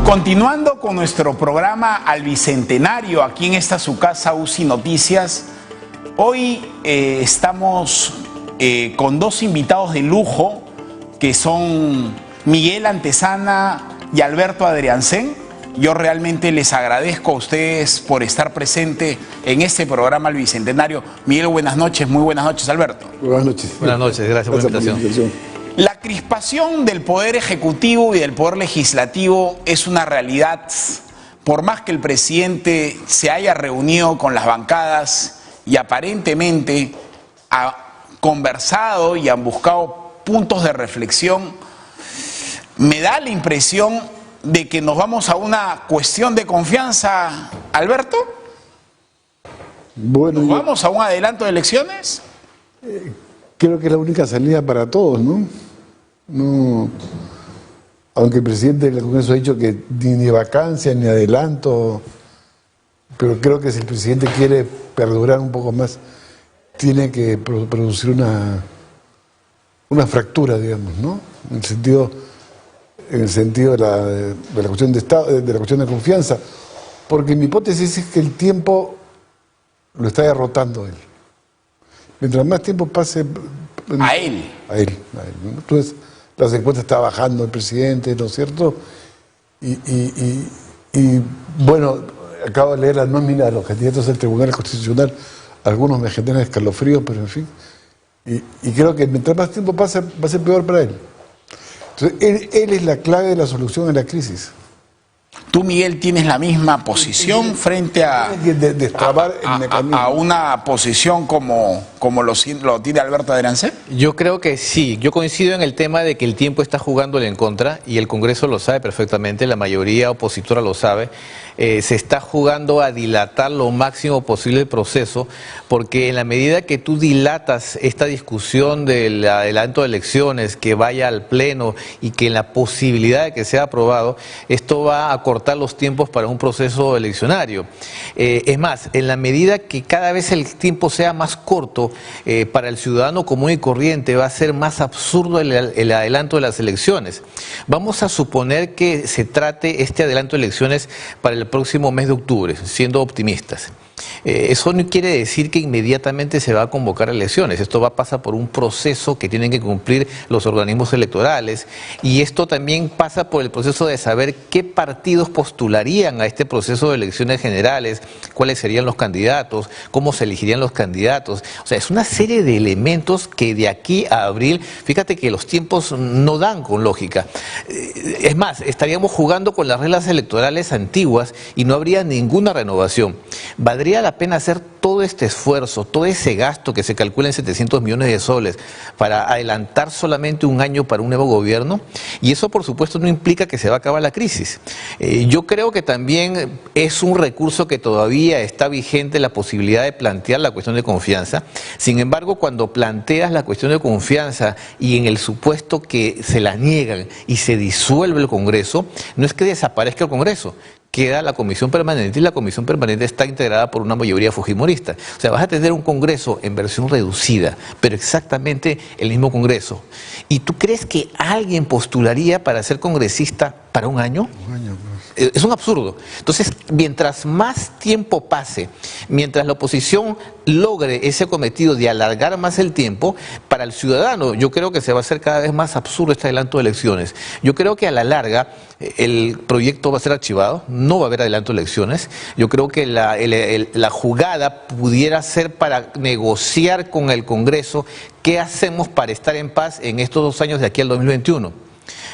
Continuando con nuestro programa al Bicentenario, aquí en esta su casa UCI Noticias, hoy estamos con dos invitados de lujo que son Miguel Antezana y Alberto Adriancén. Yo realmente les agradezco a ustedes por estar presente en este programa al Bicentenario. Miguel, buenas noches. Muy buenas noches, Alberto. Buenas noches. Buenas noches, gracias por la invitación. La crispación del Poder Ejecutivo y del Poder Legislativo es una realidad. Por más que el presidente se haya reunido con las bancadas y aparentemente ha conversado y han buscado puntos de reflexión, me da la impresión de que nos vamos a una cuestión de confianza, Alberto. Bueno, ¿Nos vamos a un adelanto de elecciones? Creo que es la única salida para todos, ¿no? No, aunque el presidente del Congreso ha dicho que ni vacancia ni adelanto, pero creo que si el presidente quiere perdurar un poco más, tiene que producir una fractura, digamos, ¿no? En el sentido de la cuestión de Estado, de la cuestión de confianza, porque mi hipótesis es que el tiempo lo está derrotando él. Mientras más tiempo pase... A él, ¿no? Entonces, las encuestas está bajando el presidente, ¿no es cierto? Y bueno, acabo de leer la nómina de los candidatos al Tribunal Constitucional. Algunos me generan escalofríos, pero en fin. Y creo que mientras más tiempo pase, va a ser peor para él. Entonces, él es la clave de la solución a la crisis. ¿Tú, Miguel, tienes la misma posición frente a una posición como lo tiene Alberto Adriancén? Yo creo que sí, yo coincido en el tema de que el tiempo está jugándole en contra y el Congreso lo sabe perfectamente, la mayoría opositora lo sabe. Se está jugando a dilatar lo máximo posible el proceso, porque en la medida que tú dilatas esta discusión del adelanto de elecciones, que vaya al Pleno y que en la posibilidad de que sea aprobado, esto va a cortar los tiempos para un proceso eleccionario. Es más, en la medida que cada vez el tiempo sea más corto, para el ciudadano común y corriente va a ser más absurdo el adelanto de las elecciones. Vamos a suponer que se trate este adelanto de elecciones para el próximo mes de octubre, siendo optimistas. Eso no quiere decir que inmediatamente se va a convocar elecciones. Esto va a pasar por un proceso que tienen que cumplir los organismos electorales, y esto también pasa por el proceso de saber qué partidos postularían a este proceso de elecciones generales, cuáles serían los candidatos, cómo se elegirían los candidatos. O sea, es una serie de elementos que de aquí a abril, fíjate que los tiempos no dan con lógica. Es más, estaríamos jugando con las reglas electorales antiguas y no habría ninguna renovación. ¿Valdría la pena hacer todo este esfuerzo, todo ese gasto que se calcula en 700 millones de soles para adelantar solamente un año para un nuevo gobierno? Y eso, por supuesto, no implica que se va a acabar la crisis. Yo creo que también es un recurso que todavía está vigente, la posibilidad de plantear la cuestión de confianza. Sin embargo, cuando planteas la cuestión de confianza y en el supuesto que se la niegan y se disuelve el Congreso, no es que desaparezca el Congreso, queda la Comisión Permanente, y la Comisión Permanente está integrada por una mayoría fujimorista. O sea, vas a tener un Congreso en versión reducida, pero exactamente el mismo Congreso. ¿Y tú crees que alguien postularía para ser congresista para un año? Un año. Es un absurdo. Entonces, mientras más tiempo pase, mientras la oposición logre ese cometido de alargar más el tiempo, para el ciudadano yo creo que se va a hacer cada vez más absurdo este adelanto de elecciones. Yo creo que a la larga el proyecto va a ser archivado, no va a haber adelanto de elecciones. Yo creo que la jugada pudiera ser para negociar con el Congreso qué hacemos para estar en paz en estos 2 años de aquí al 2021.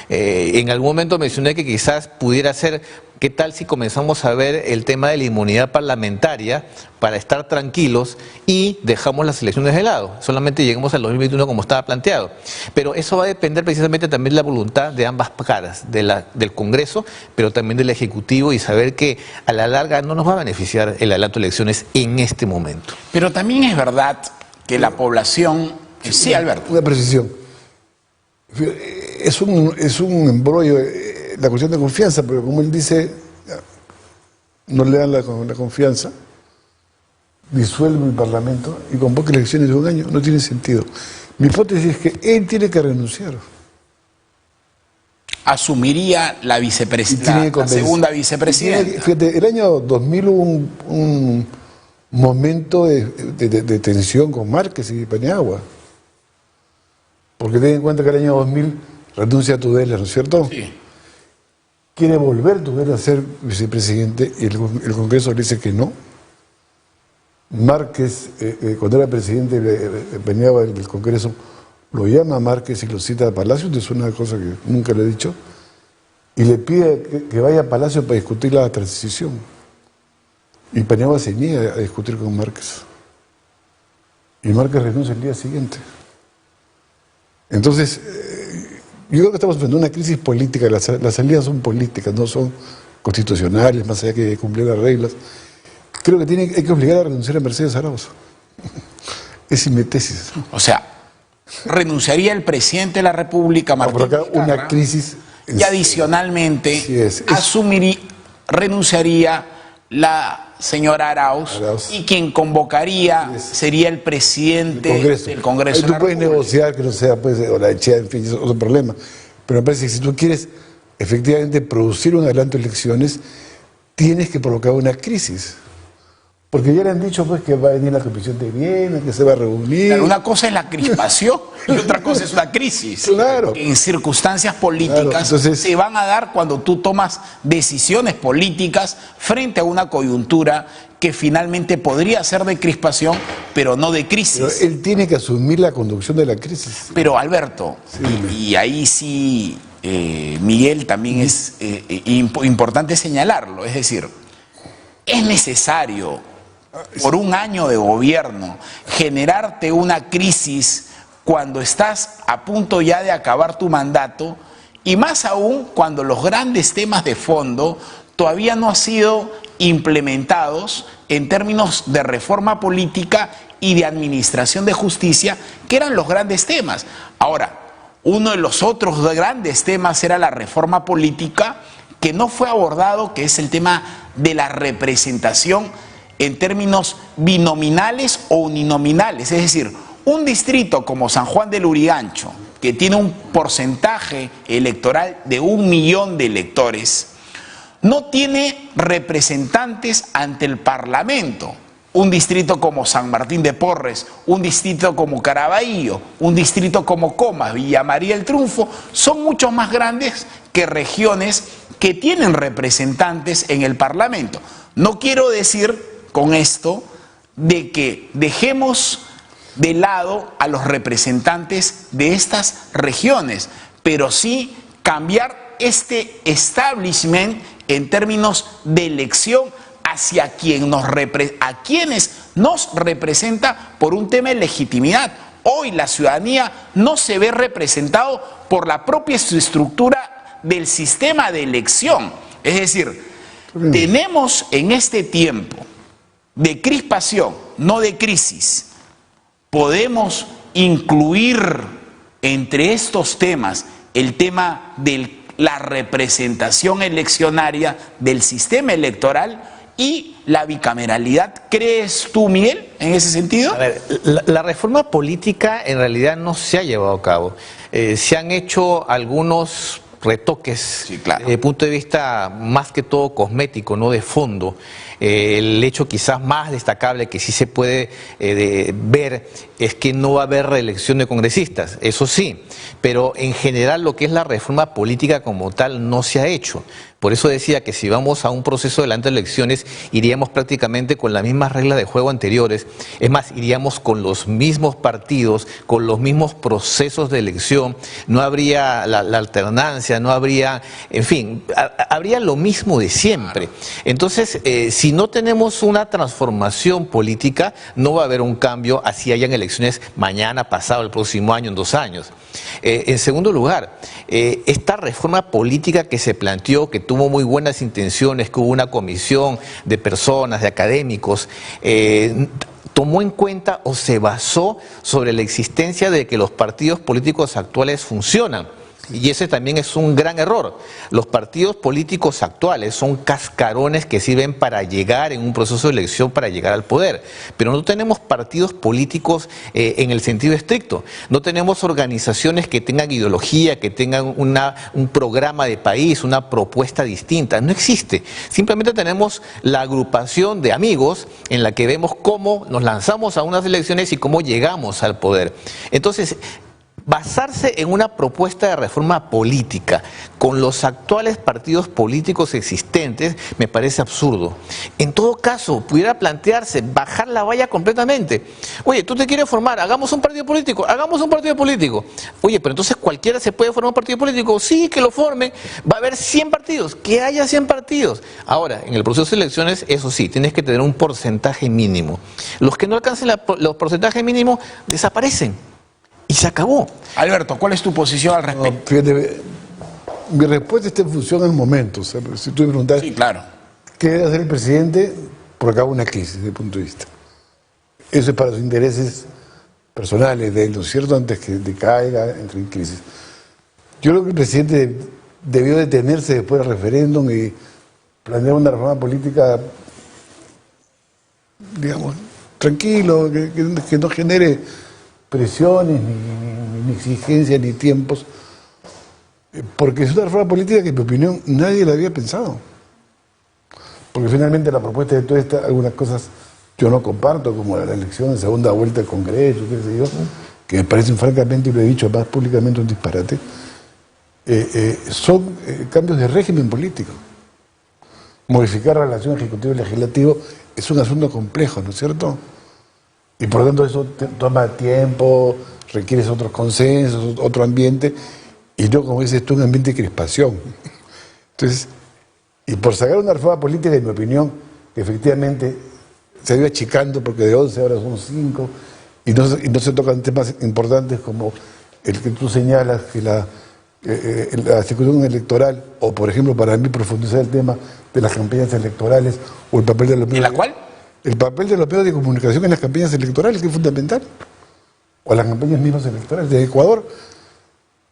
En algún momento mencioné que quizás pudiera ser, ¿qué tal si comenzamos a ver el tema de la inmunidad parlamentaria para estar tranquilos y dejamos las elecciones de lado? Solamente lleguemos al 2021 como estaba planteado. Pero eso va a depender precisamente también de la voluntad de ambas caras, del Congreso, pero también del Ejecutivo, y saber que a la larga no nos va a beneficiar el adelanto de elecciones en este momento. Pero también es verdad que la población... Sí, Alberto. Una precisión. Es un embrollo la cuestión de confianza, pero como él dice, no le dan la confianza, disuelve el Parlamento y convoca elecciones de un año, no tiene sentido. Mi hipótesis es que él tiene que renunciar. asumiría la segunda vicepresidenta. Fíjate, el año 2000 hubo un momento de tensión con Márquez y Paniagua. Porque ten en cuenta que el año 2000 renuncia a Tudela, ¿no es cierto? Sí. Quiere volver Tudela a ser vicepresidente y el Congreso le dice que no. Márquez, cuando era presidente Paniagua del Congreso, lo llama a Márquez y lo cita a Palacio, que es una cosa que nunca le he dicho, y le pide que vaya a Palacio para discutir la transición. Y Paniagua se niega a discutir con Márquez. Y Márquez renuncia el día siguiente. Entonces, yo creo que estamos frente a una crisis política. Las salidas son políticas, no son constitucionales, más allá que cumplir las reglas. Creo que hay que obligar a renunciar a Mercedes Arauz. Esa es mi tesis. O sea, renunciaría el presidente de la República, Martín Vizcarra, una crisis. Y adicionalmente, sí renunciaría la señora Arauz, y quien convocaría sería el presidente del Congreso. Tú puedes negociar que no sea, o la Echea, en fin, es otro problema. Pero me parece que si tú quieres efectivamente producir un adelanto de elecciones, tienes que provocar una crisis. Porque ya le han dicho pues que va a venir la Comisión de Viena, que se va a reunir. Claro, una cosa es la crispación y otra cosa es una crisis. Claro. Que en circunstancias políticas se van a dar cuando tú tomas decisiones políticas frente a una coyuntura que finalmente podría ser de crispación, pero no de crisis. Pero él tiene que asumir la conducción de la crisis. Pero Alberto, y ahí sí, Miguel, también es importante señalarlo, es decir, es necesario por un año de gobierno generarte una crisis cuando estás a punto ya de acabar tu mandato, y más aún cuando los grandes temas de fondo todavía no han sido implementados en términos de reforma política y de administración de justicia, que eran los grandes temas. Ahora, uno de los otros grandes temas era la reforma política, que no fue abordado, que es el tema de la representación en términos binominales o uninominales. Es decir, un distrito como San Juan del Lurigancho, que tiene un porcentaje electoral de 1 millón de electores, no tiene representantes ante el Parlamento. Un distrito como San Martín de Porres, un distrito como Caraballo, un distrito como Comas, Villa María del Triunfo, son mucho más grandes que regiones que tienen representantes en el Parlamento. No quiero decir con esto de que dejemos de lado a los representantes de estas regiones, pero sí cambiar este establishment en términos de elección hacia a quienes nos representa por un tema de legitimidad. Hoy la ciudadanía no se ve representado por la propia estructura del sistema de elección. Es decir, tenemos en este tiempo de crispación, no de crisis, podemos incluir entre estos temas el tema de la representación eleccionaria del sistema electoral y la bicameralidad. ¿Crees tú, Miguel, en ese sentido? A ver, la reforma política en realidad no se ha llevado a cabo. Se han hecho algunos retoques, sí, claro, desde el punto de vista más que todo cosmético, no de fondo. El hecho quizás más destacable que sí se puede ver es que no va a haber reelección de congresistas, eso sí, pero en general lo que es la reforma política como tal no se ha hecho. Por eso decía que si vamos a un proceso delante de elecciones, iríamos prácticamente con las mismas reglas de juego anteriores. Es más, iríamos con los mismos partidos, con los mismos procesos de elección. No habría la alternancia, no habría, en fin, habría lo mismo de siempre. Entonces, si no tenemos una transformación política, no va a haber un cambio así hayan elecciones mañana, pasado, el próximo año, en 2 años. En segundo lugar, esta reforma política que se planteó, que tuvo muy buenas intenciones, que hubo una comisión de personas, de académicos, tomó en cuenta o se basó sobre la existencia de que los partidos políticos actuales funcionan. Y ese también es un gran error. Los partidos políticos actuales son cascarones que sirven para llegar en un proceso de elección, para llegar al poder. Pero no tenemos partidos políticos en el sentido estricto. No tenemos organizaciones que tengan ideología, que tengan un programa de país, una propuesta distinta. No existe. Simplemente tenemos la agrupación de amigos en la que vemos cómo nos lanzamos a unas elecciones y cómo llegamos al poder. Entonces, basarse en una propuesta de reforma política con los actuales partidos políticos existentes me parece absurdo. En todo caso, pudiera plantearse bajar la valla completamente. Oye, tú te quieres formar, hagamos un partido político, hagamos un partido político. Oye, pero entonces cualquiera se puede formar un partido político. Sí, que lo forme. Va a haber 100 partidos, que haya 100 partidos. Ahora, en el proceso de elecciones, eso sí, tienes que tener un porcentaje mínimo. Los que no alcancen los porcentajes mínimos desaparecen. Y se acabó. Alberto, ¿cuál es tu posición al respecto? No, fíjate, mi respuesta está en función del momento. O sea, si tú me preguntas, Sí, claro. ¿qué debe hacer el presidente? Porque acaba una crisis, desde el punto de vista. Eso es para sus intereses personales de él, ¿no es cierto? Antes que decaiga, entre en crisis. Yo creo que el presidente debió detenerse después del referéndum y planear una reforma política, digamos, tranquilo, que no genere presiones, ni exigencias, ni tiempos, porque es una reforma política que, en mi opinión, nadie la había pensado. Porque finalmente la propuesta de toda esta, algunas cosas yo no comparto, como la elección en segunda vuelta del Congreso, qué sé yo, que me parecen francamente, y lo he dicho más públicamente, un disparate, son cambios de régimen político. Modificar la relación ejecutivo-legislativo es un asunto complejo, ¿no es cierto? Y por lo tanto eso toma tiempo, requiere otros consensos, otro ambiente, y no, como dices tú, un ambiente de crispación. Entonces, y por sacar una reforma política, en mi opinión, que efectivamente se ha ido achicando, porque de 11 ahora son 5, y no se tocan temas importantes como el que tú señalas, que la ejecución electoral, o por ejemplo, para mí profundizar el tema de las campañas electorales, o el papel de los medios. ¿En la cual? El papel de los medios de comunicación en las campañas electorales, que es fundamental. O las campañas mismas electorales. De Ecuador,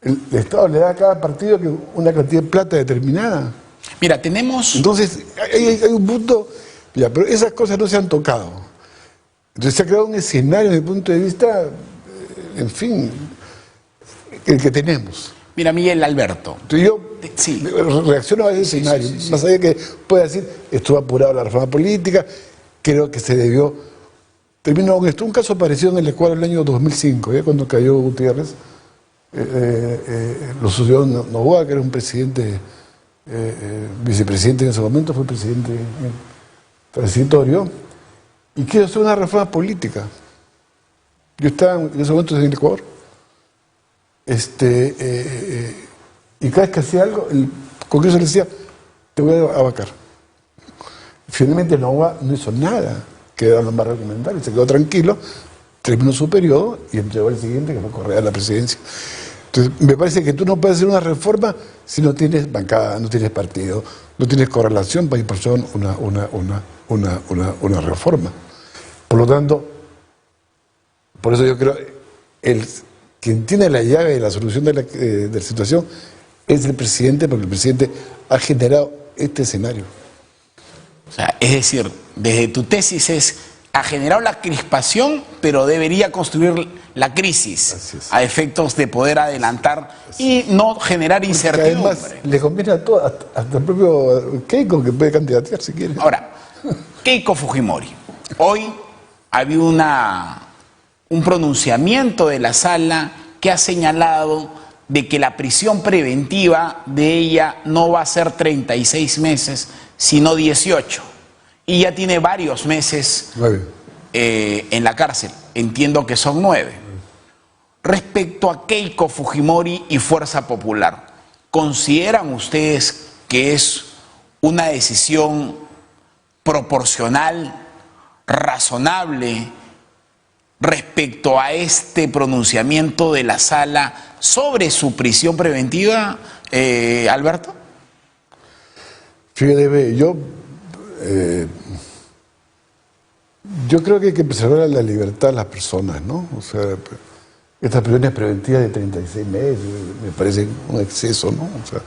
el Estado le da a cada partido una cantidad de plata determinada. Mira, tenemos... Entonces, hay un punto, ya, pero esas cosas no se han tocado. Entonces se ha creado un escenario, desde mi punto de vista, en fin, el que tenemos. Mira, Miguel Alberto. Entonces yo Sí. reacciono a ese escenario. Sí. Más allá de que pueda decir, estuvo apurado la reforma política, creo que se debió. Termino con esto. Un caso parecido en el Ecuador en el año 2005, cuando cayó Gutiérrez. Lo sucedió Noboa, que era un presidente, vicepresidente en ese momento, fue presidente transitorio, y quiso hacer una reforma política. Yo estaba en ese momento en el Ecuador. Y cada vez que hacía algo, el Congreso le decía, te voy a vacar. Finalmente Noboa no hizo nada, que era lo más recomendable, se quedó tranquilo, terminó su periodo y entregó el siguiente, que fue Correa a la presidencia. Entonces, me parece que tú no puedes hacer una reforma si no tienes bancada, no tienes partido, no tienes correlación para impulsar una reforma. Por lo tanto, por eso yo creo, quien tiene la llave de la solución de la situación es el presidente, porque el presidente ha generado este escenario. O sea, es decir, desde tu tesis ha generado la crispación, pero debería construir la crisis a efectos de poder adelantar y no generar incertidumbre. Además, le conviene a todos, hasta el propio Keiko, que puede candidatear si quiere. Ahora, Keiko Fujimori. Hoy había un pronunciamiento de la sala que ha señalado de que la prisión preventiva de ella no va a ser 36 meses, sino 18. Y ya tiene varios meses 9. En la cárcel. Entiendo que son 9. Respecto a Keiko Fujimori y Fuerza Popular, ¿consideran ustedes que es una decisión proporcional, razonable, respecto a este pronunciamiento de la sala sobre su prisión preventiva, Alberto? Fíjate, yo creo que hay que preservar la libertad de las personas, ¿no? O sea, Estas prisiones preventivas de 36 meses me parece un exceso, ¿no? O sea,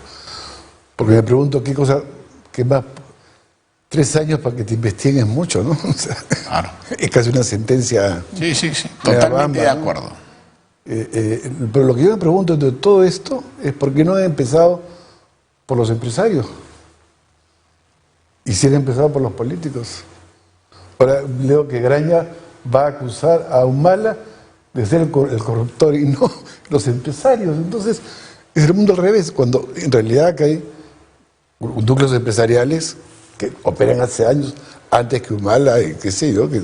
porque me pregunto qué más, 3 años para que te investiguen es mucho, ¿no? O sea, Claro. es casi una sentencia. Sí, totalmente de ¿no? acuerdo. Pero lo que yo me pregunto de todo esto es por qué no he empezado por los empresarios y si han empezado por los políticos. Ahora leo que Graña va a acusar a Humala de ser el corruptor y no los empresarios. Entonces es el mundo al revés, cuando en realidad acá hay núcleos empresariales que operan hace años, antes que Humala, y qué sé yo, que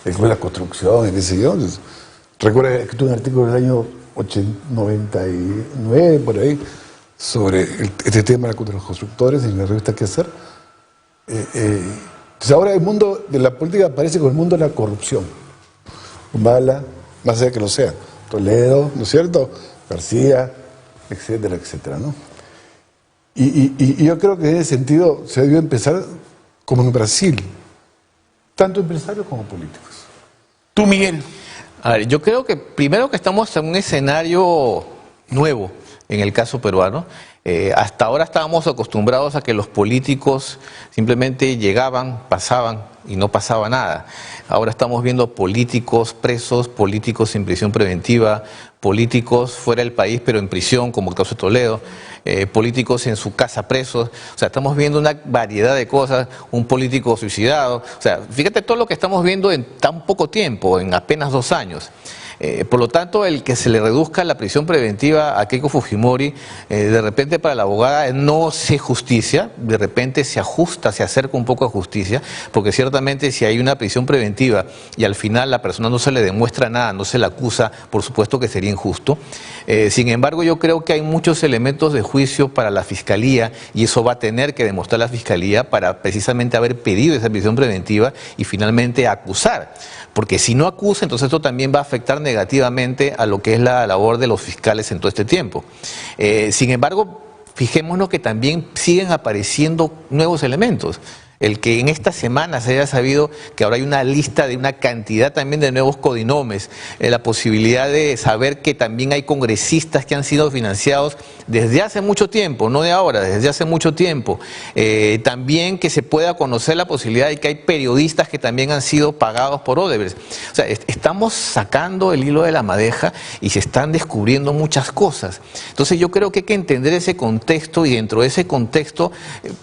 la construcción, y qué sé yo. Entonces, recuerda que tuve un artículo del año 99, por ahí, sobre este tema contra los constructores en la revista ¿Qué hacer? Entonces ahora el mundo de la política parece como el mundo de la corrupción. Humala, más allá que lo sea, Toledo, ¿no es cierto? García, etcétera, etcétera, ¿no? Y yo creo que en ese sentido se debió empezar como en Brasil, tanto empresarios como políticos. Tú, Miguel. A ver, yo creo que primero que estamos en un escenario nuevo en el caso peruano. Hasta ahora estábamos acostumbrados a que los políticos simplemente llegaban, pasaban y no pasaba nada. Ahora estamos viendo políticos presos, políticos en prisión preventiva, políticos fuera del país pero en prisión, como el caso de Toledo, políticos en su casa presos. O sea, estamos viendo una variedad de cosas, un político suicidado. O sea, fíjate todo lo que estamos viendo en tan poco tiempo, en apenas 2 años. Por lo tanto, el que se le reduzca la prisión preventiva a Keiko Fujimori, de repente para la abogada no hace justicia, de repente se ajusta, se acerca un poco a justicia, porque ciertamente si hay una prisión preventiva y al final la persona no se le demuestra nada, no se la acusa, por supuesto que sería injusto. Sin embargo, yo creo que hay muchos elementos de juicio para la Fiscalía y eso va a tener que demostrar la Fiscalía para precisamente haber pedido esa prisión preventiva y finalmente acusar. Porque si no acusa, entonces esto también va a afectar negativamente a lo que es la labor de los fiscales en todo este tiempo. Sin embargo, fijémonos que también siguen apareciendo nuevos elementos. El que en esta semana se haya sabido que ahora hay una lista de una cantidad también de nuevos codinomes, la posibilidad de saber que también hay congresistas que han sido financiados desde hace mucho tiempo, no de ahora, desde hace mucho tiempo. También que se pueda conocer la posibilidad de que hay periodistas que también han sido pagados por Odebrecht. O sea, estamos sacando el hilo de la madeja y se están descubriendo muchas cosas. Entonces yo creo que hay que entender ese contexto y dentro de ese contexto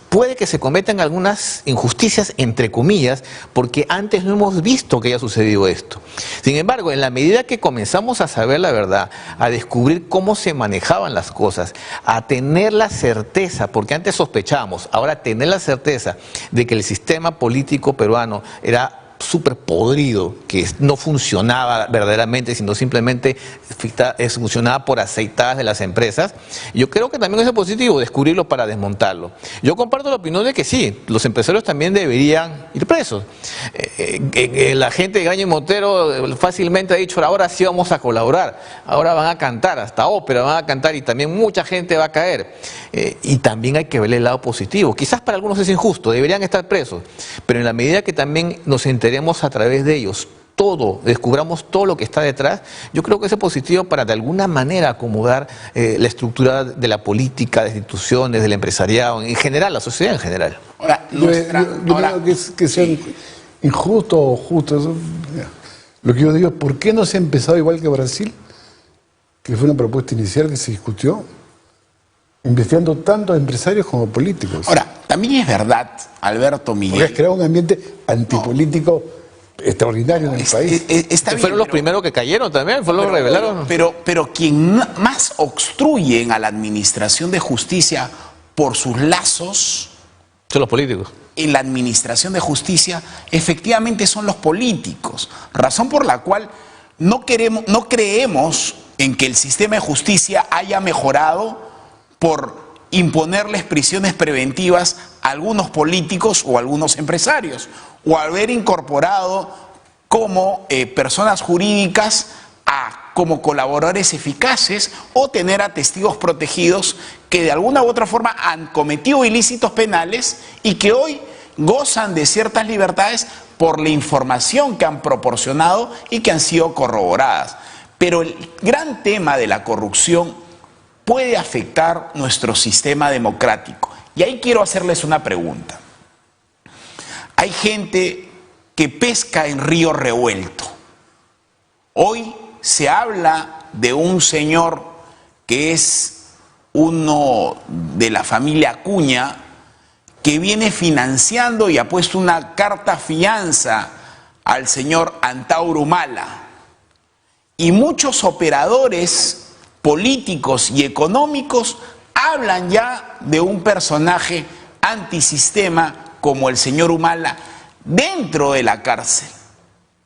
puede que se cometan algunas injusticias, entre comillas, porque antes no hemos visto que haya sucedido esto. Sin embargo, en la medida que comenzamos a saber la verdad, a descubrir cómo se manejaban las cosas, a tener la certeza, porque antes sospechábamos, ahora tener la certeza de que el sistema político peruano era súper podrido, que no funcionaba verdaderamente, sino simplemente funcionaba por aceitadas de las empresas. Yo creo que también es positivo descubrirlo para desmontarlo. Yo comparto la opinión de que sí, los empresarios también deberían ir presos. La gente de Graña y Montero fácilmente ha dicho, ahora sí vamos a colaborar, ahora van a cantar, hasta ópera van a cantar y también mucha gente va a caer. Y también hay que ver el lado positivo. Quizás para algunos es injusto, deberían estar presos, pero en la medida que también nos enteremos a través de ellos todo, descubramos todo lo que está detrás, yo creo que eso es positivo para de alguna manera acomodar la estructura de la política, de instituciones, del empresariado, en general, la sociedad en general. Ahora, Yo creo que sean injustos o justos. Lo que yo digo es, ¿por qué no se ha empezado igual que Brasil? Que fue una propuesta inicial que se discutió, investigando tanto a empresarios como políticos. Ahora, también es verdad, Alberto, Miguel. Porque has creado un ambiente antipolítico extraordinario en el país. Está bien, fueron los primeros que cayeron también, fueron los que revelaron. Pero quien más obstruyen a la administración de justicia por sus lazos Son los políticos. en la administración de justicia, efectivamente son los políticos. Razón por la cual no creemos en que el sistema de justicia haya mejorado por imponerles prisiones preventivas a algunos políticos o a algunos empresarios, o haber incorporado como personas jurídicas como colaboradores eficaces o tener a testigos protegidos que de alguna u otra forma han cometido ilícitos penales y que hoy gozan de ciertas libertades por la información que han proporcionado y que han sido corroboradas. Pero el gran tema de la corrupción puede afectar nuestro sistema democrático. Y ahí quiero hacerles una pregunta. Hay gente que pesca en río revuelto. Hoy se habla de un señor que es uno de la familia Acuña, que viene financiando y ha puesto una carta fianza al señor Antauro Humala. Y muchos operadores políticos y económicos hablan ya de un personaje antisistema como el señor Humala dentro de la cárcel.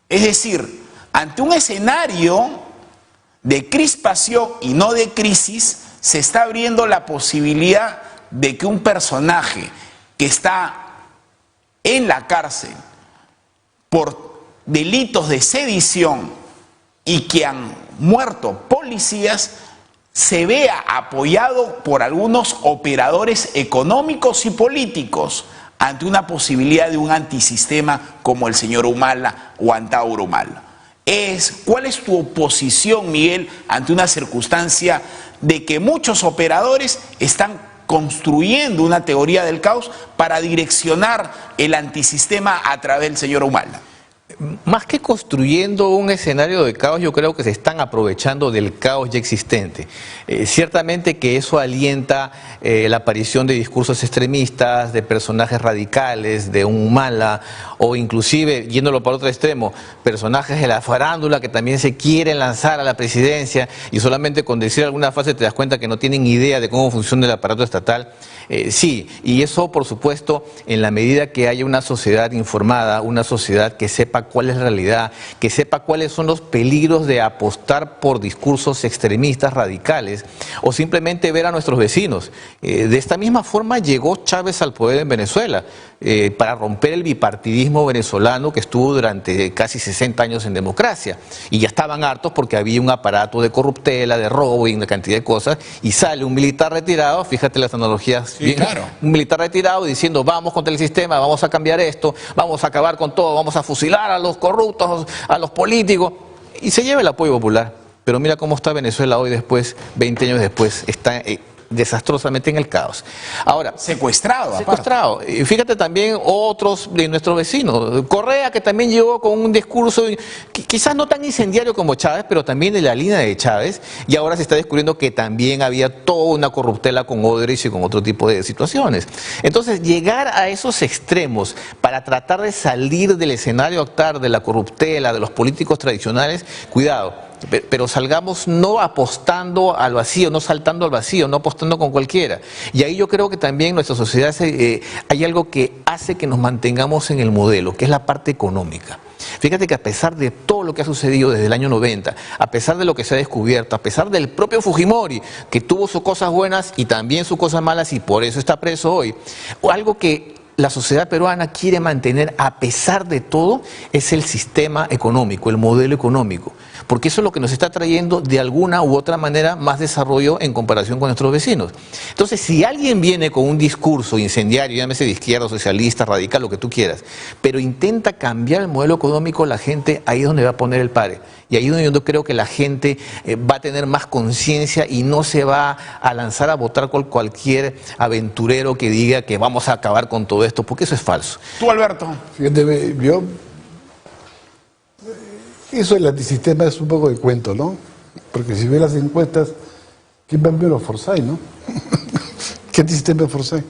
Es decir, ante un escenario de crispación y no de crisis, se está abriendo la posibilidad de que un personaje que está en la cárcel por delitos de sedición y que han muerto policías, se vea apoyado por algunos operadores económicos y políticos ante una posibilidad de un antisistema como el señor Humala o Antauro Humala. ¿Cuál es tu posición, Miguel, ante una circunstancia de que muchos operadores están construyendo una teoría del caos para direccionar el antisistema a través del señor Humala? Más que construyendo un escenario de caos, yo creo que se están aprovechando del caos ya existente. Ciertamente que eso alienta la aparición de discursos extremistas, de personajes radicales, de un Humala, o inclusive, yéndolo para otro extremo, personajes de la farándula que también se quieren lanzar a la presidencia y solamente con decir alguna frase te das cuenta que no tienen idea de cómo funciona el aparato estatal. Sí, y eso por supuesto en la medida que haya una sociedad informada, una sociedad que sepa cuál es la realidad, que sepa cuáles son los peligros de apostar por discursos extremistas, radicales, o simplemente ver a nuestros vecinos. De esta misma forma llegó Chávez al poder en Venezuela, para romper el bipartidismo venezolano que estuvo durante casi 60 años en democracia, y ya estaban hartos porque había un aparato de corruptela, de robo y una cantidad de cosas, y sale un militar retirado, fíjate las analogías. Sí, claro. Un militar retirado diciendo vamos contra el sistema, vamos a cambiar esto, vamos a acabar con todo, vamos a fusilar a los corruptos, a los políticos, y se lleva el apoyo popular. Pero mira cómo está Venezuela hoy después, 20 años después, está desastrosamente en el caos. Ahora, secuestrado. Y fíjate también otros de nuestros vecinos. Correa, que también llegó con un discurso quizás no tan incendiario como Chávez, pero también de la línea de Chávez, y ahora se está descubriendo que también había toda una corruptela con Odebrecht y con otro tipo de situaciones. Entonces, llegar a esos extremos para tratar de salir del escenario actual de la corruptela, de los políticos tradicionales, cuidado. Pero salgamos no apostando al vacío, no saltando al vacío, no apostando con cualquiera. Y ahí yo creo que también en nuestra sociedad hay algo que hace que nos mantengamos en el modelo, que es la parte económica. Fíjate que a pesar de todo lo que ha sucedido desde el año 90, a pesar de lo que se ha descubierto, a pesar del propio Fujimori, que tuvo sus cosas buenas y también sus cosas malas y por eso está preso hoy, algo que la sociedad peruana quiere mantener a pesar de todo es el sistema económico, el modelo económico, porque eso es lo que nos está trayendo de alguna u otra manera más desarrollo en comparación con nuestros vecinos. Entonces, si alguien viene con un discurso incendiario, llámese de izquierda, socialista, radical, lo que tú quieras, pero intenta cambiar el modelo económico, la gente ahí es donde va a poner el pare. Y ahí es donde yo creo que la gente va a tener más conciencia y no se va a lanzar a votar con cualquier aventurero que diga que vamos a acabar con todo esto, porque eso es falso. Tú, Alberto. Fíjate, eso del antisistema es un poco de cuento, ¿no? Porque si ves las encuestas, ¿quién va a enviar los Forsyth, no? ¿Qué antisistema es Forsyth?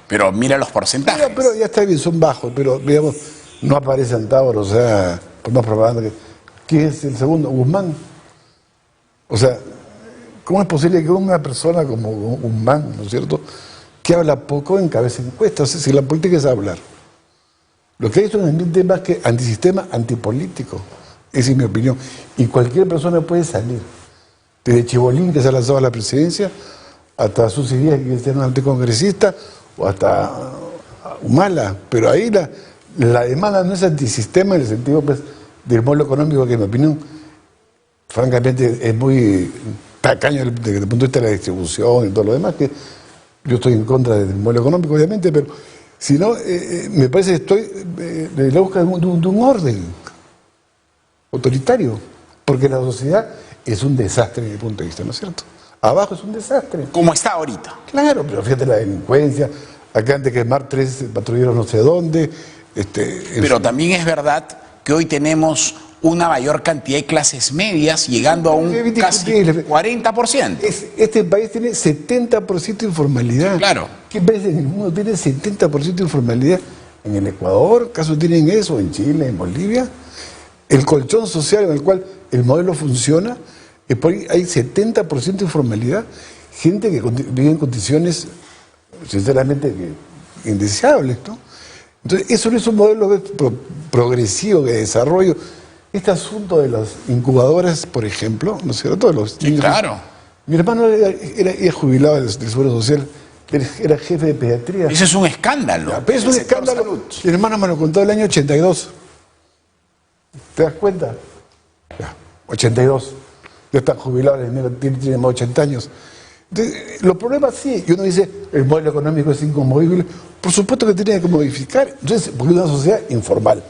Pero mira los porcentajes. Pero ya está bien, son bajos, pero digamos, no aparece Antauro, o sea, por más propaganda que... ¿Quién es el segundo? Guzmán. O sea, ¿cómo es posible que una persona como Guzmán, ¿no es cierto?, que habla poco encabece encuestas? Si la política es hablar. Lo que hay es un ambiente más que antisistema, antipolítico. Esa es mi opinión. Y cualquier persona puede salir. Desde Chibolín, que se ha lanzado a la presidencia, hasta Susy Díaz, que es un anticongresista, o hasta Humala. Pero ahí la demanda no es antisistema en el sentido, pues, del modelo económico, que en mi opinión, francamente, es muy tacaño desde el punto de vista de la distribución y todo lo demás, que yo estoy en contra del modelo económico, obviamente, pero si no, me parece que estoy en la búsqueda de un orden autoritario, porque la sociedad es un desastre desde mi punto de vista, ¿no es cierto? Abajo es un desastre. Como está ahorita. Claro, pero fíjate la delincuencia, acá antes que quemar 3 patrulleros no sé dónde. Pero también es verdad que hoy tenemos una mayor cantidad de clases medias, llegando a un casi 40%. Este país tiene 70% de informalidad. Claro. ¿Qué país en el mundo tiene 70% de informalidad? En el Ecuador, ¿acaso tienen eso? En Chile, en Bolivia. El colchón social en el cual el modelo funciona, por ahí hay 70% de informalidad. Gente que vive en condiciones, sinceramente, indeseables, ¿no? Entonces, eso no es un modelo progresivo de desarrollo. Este asunto de las incubadoras, por ejemplo, ¿no es cierto? Los niños, claro. Mi hermano era jubilado del Seguro Social, era jefe de pediatría. Eso es un escándalo. Ya, pero es un escándalo. Mi hermano me lo contó el año 82. ¿Te das cuenta? Ya, 82. Ya está jubilado, tiene más de 80 años. Entonces, los problemas sí, y uno dice, el modelo económico es inconmovible. Por supuesto que tiene que modificar. Entonces, porque es una sociedad informal.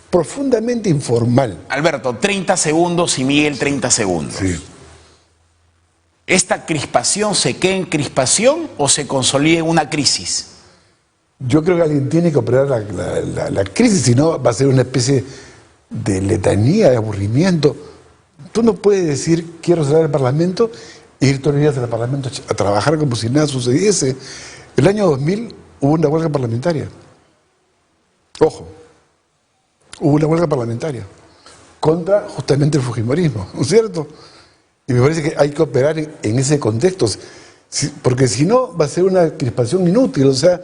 Profundamente informal. Alberto, 30 segundos y Miguel 30 segundos. Sí. ¿Esta crispación se queda en crispación o se consolida en una crisis? Yo creo que alguien tiene que operar la crisis, si no va a ser una especie de letanía, de aburrimiento. Tú no puedes decir, quiero cerrar el Parlamento e ir todos los días al Parlamento a trabajar como si nada sucediese. El año 2000 hubo una huelga parlamentaria. Ojo. Hubo una huelga parlamentaria contra justamente el fujimorismo, ¿no es cierto? Y me parece que hay que operar en ese contexto, porque si no va a ser una crispación inútil, o sea,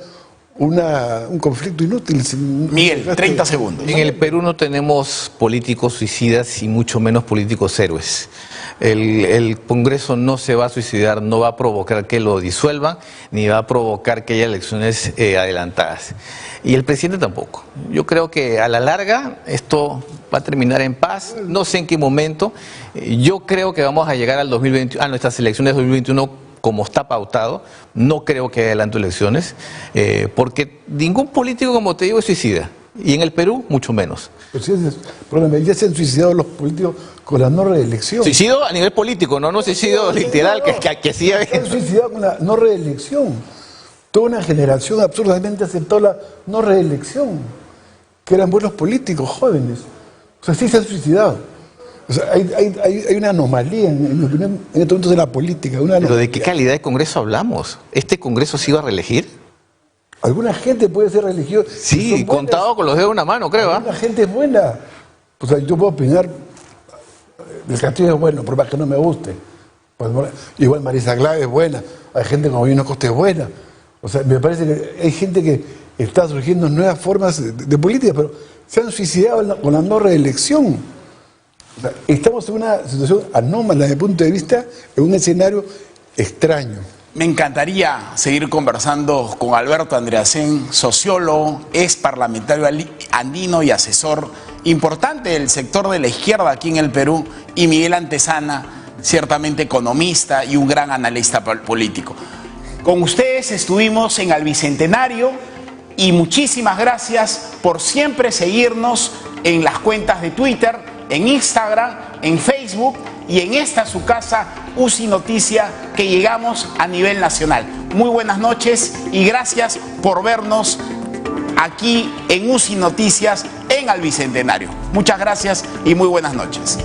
un conflicto inútil. Miguel, 30 segundos. En el Perú no tenemos políticos suicidas y mucho menos políticos héroes. El Congreso no se va a suicidar, no va a provocar que lo disuelvan, ni va a provocar que haya elecciones adelantadas. Y el presidente tampoco. Yo creo que a la larga esto va a terminar en paz, no sé en qué momento. Yo creo que vamos a llegar al 2021, a nuestras elecciones de 2021 como está pautado. No creo que adelanto elecciones, porque ningún político, como te digo, es suicida. Y en el Perú, mucho menos. Pero ya se han suicidado los políticos con la no reelección. Suicidio a nivel político, no suicidio literal, que sí había. Se han suicidado con la no reelección. Toda una generación absurdamente aceptó la no reelección, que eran buenos políticos, jóvenes. O sea, sí se han suicidado. O sea, hay una anomalía, en mi opinión, en estos momentos de la política. ¿Pero de qué calidad de Congreso hablamos? ¿Este Congreso se iba a reelegir? Alguna gente puede ser religiosa. Sí, contado con los dedos de una mano, creo. Alguna gente es buena. O sea, yo puedo opinar, el Castillo es bueno, por más que no me guste. Igual Marisa Glave es buena, hay gente como Vino Costa es buena. O sea, me parece que hay gente que está surgiendo nuevas formas de política, pero se han suicidado con la no reelección. O sea, estamos en una situación anómala desde el punto de vista, en un escenario extraño. Me encantaría seguir conversando con Alberto Andreasen, sociólogo, ex parlamentario andino y asesor importante del sector de la izquierda aquí en el Perú, y Miguel Antezana, ciertamente economista y un gran analista político. Con ustedes estuvimos en el Bicentenario y muchísimas gracias por siempre seguirnos en las cuentas de Twitter, en Instagram, en Facebook y en esta su casa, UCI Noticia, que llegamos a nivel nacional. Muy buenas noches y gracias por vernos aquí en UCI Noticias en el Bicentenario. Muchas gracias y muy buenas noches.